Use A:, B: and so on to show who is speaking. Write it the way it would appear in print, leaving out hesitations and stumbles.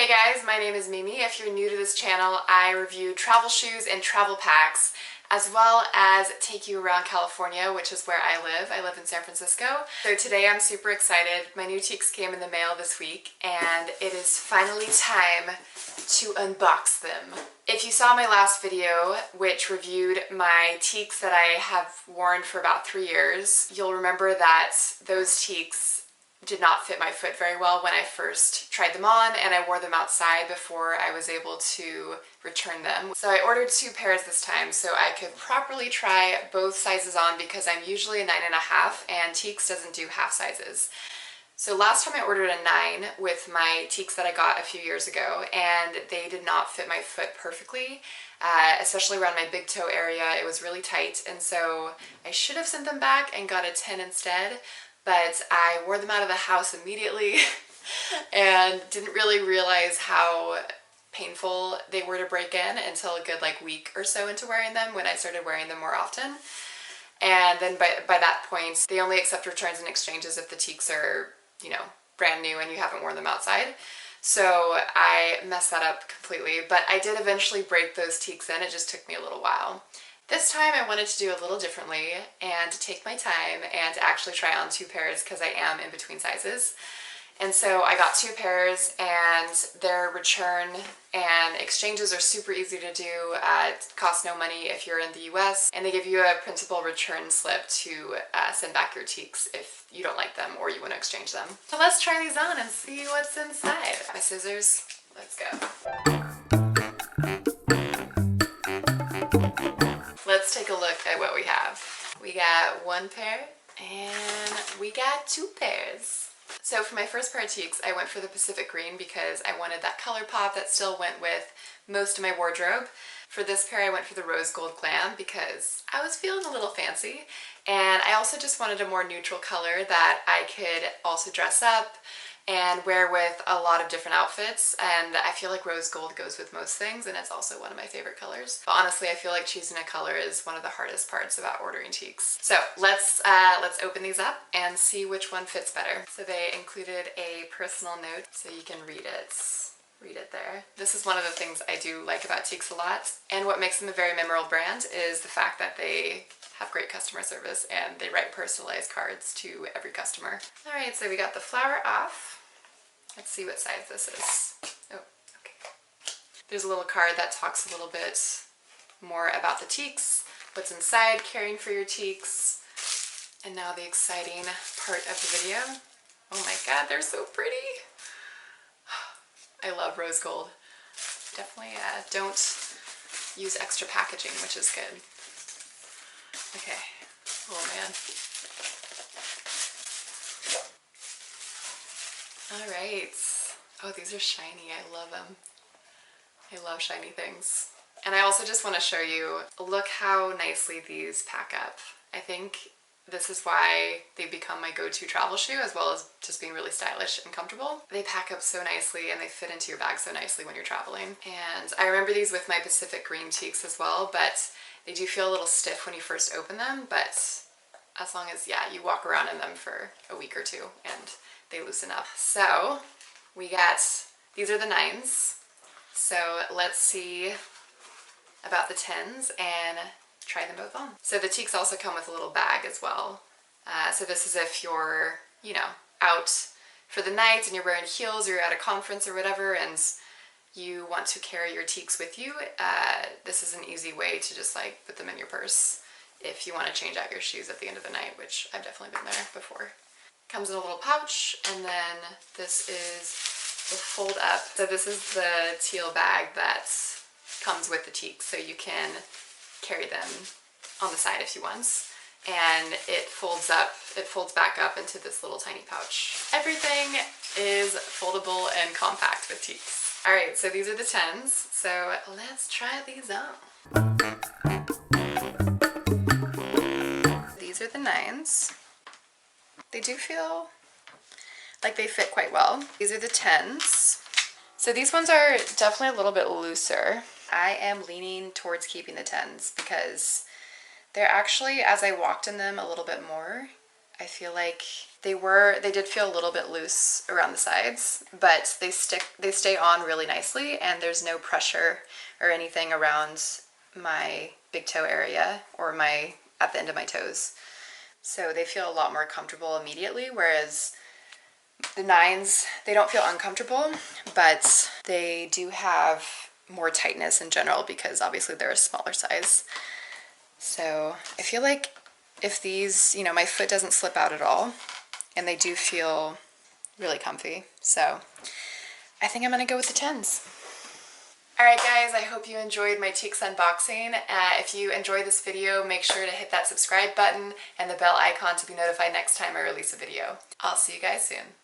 A: Hey guys, my name is Mimi. If you're new to this channel, I review travel shoes and travel packs, as well as take you around California, which is where I live. I live in San Francisco. So today I'm super excited. My new Tieks came in the mail this week, and it is finally time to unbox them. If you saw my last video, which reviewed my Tieks that I have worn for about 3 years, you'll remember that those Tieks did not fit my foot very well when I first tried them on, and I wore them outside before I was able to return them. So I ordered 2 pairs this time so I could properly try both sizes on, because I'm usually a 9.5 and Tieks doesn't do half sizes. So last time I ordered a 9 with my Tieks that I got a few years ago, and they did not fit my foot perfectly, especially around my big toe area. It was really tight, and so I should have sent them back and got a 10 instead. But I wore them out of the house immediately and didn't really realize how painful they were to break in until a good week or so into wearing them, when I started wearing them more often. And then by that point, they only accept returns and exchanges if the Tieks are, brand new and you haven't worn them outside. So I messed that up completely, but I did eventually break those Tieks in. It just took me a little while. This time I wanted to do a little differently and to take my time and to actually try on 2 pairs, because I am in between sizes. And so I got 2 pairs, and their return and exchanges are super easy to do. It costs no money if you're in the US, and they give you a printable return slip to send back your Tieks if you don't like them or you want to exchange them. So let's try these on and see what's inside. My scissors, let's go. Let's take a look at what we have. We got 1 pair and we got 2 pairs. So for my first pair of Tieks, I went for the Pacific Green because I wanted that color pop that still went with most of my wardrobe. For this pair, I went for the Rose Gold Glam because I was feeling a little fancy, and I also just wanted a more neutral color that I could also dress up and wear with a lot of different outfits, and I feel like rose gold goes with most things, and it's also one of my favorite colors. But honestly, I feel like choosing a color is one of the hardest parts about ordering Tieks. So let's open these up and see which one fits better. So they included a personal note, so you can read it. Read it there. This is one of the things I do like about Tieks a lot, and what makes them a very memorable brand is the fact that they have great customer service and they write personalized cards to every customer. Alright, so we got the flower off. Let's see what size this is. Oh, okay. There's a little card that talks a little bit more about the Tieks, what's inside, caring for your Tieks, and now the exciting part of the video. Oh my god, they're so pretty! I love rose gold. Definitely don't use extra packaging, which is good. Okay. Oh man. Alright. Oh, these are shiny. I love them. I love shiny things. And I also just want to show you, look how nicely these pack up. I think this is why they've become my go-to travel shoe, as well as just being really stylish and comfortable. They pack up so nicely and they fit into your bag so nicely when you're traveling. And I remember these with my Pacific Green Tieks as well, but they do feel a little stiff when you first open them, but as long as, you walk around in them for a week or 2 and they loosen up. So we got, these are the 9s. So let's see about the 10s and try them both on. So the Tieks also come with a little bag as well. So this is if you're, out for the night and you're wearing heels or you're at a conference or whatever and you want to carry your Tieks with you, this is an easy way to just put them in your purse if you want to change out your shoes at the end of the night, which I've definitely been there before. Comes in a little pouch, and then this is the fold up. So this is the teal bag that comes with the Tieks, so you can carry them on the side if you want. And it folds back up into this little tiny pouch. Everything is foldable and compact with Tieks. Alright, so these are the 10s, so let's try these on. These are the 9s. They do feel like they fit quite well. These are the 10s. So these ones are definitely a little bit looser. I am leaning towards keeping the 10s because they're actually, as I walked in them a little bit more, I feel like they did feel a little bit loose around the sides, but they stay on really nicely, and there's no pressure or anything around my big toe area or at the end of my toes. So they feel a lot more comfortable immediately, whereas the 9s, they don't feel uncomfortable, but they do have more tightness in general because obviously they're a smaller size. So I feel like if these, you know, my foot doesn't slip out at all, and they do feel really comfy. So I think I'm gonna go with the 10s. Alright guys, I hope you enjoyed my Tieks unboxing. If you enjoyed this video, make sure to hit that subscribe button and the bell icon to be notified next time I release a video. I'll see you guys soon.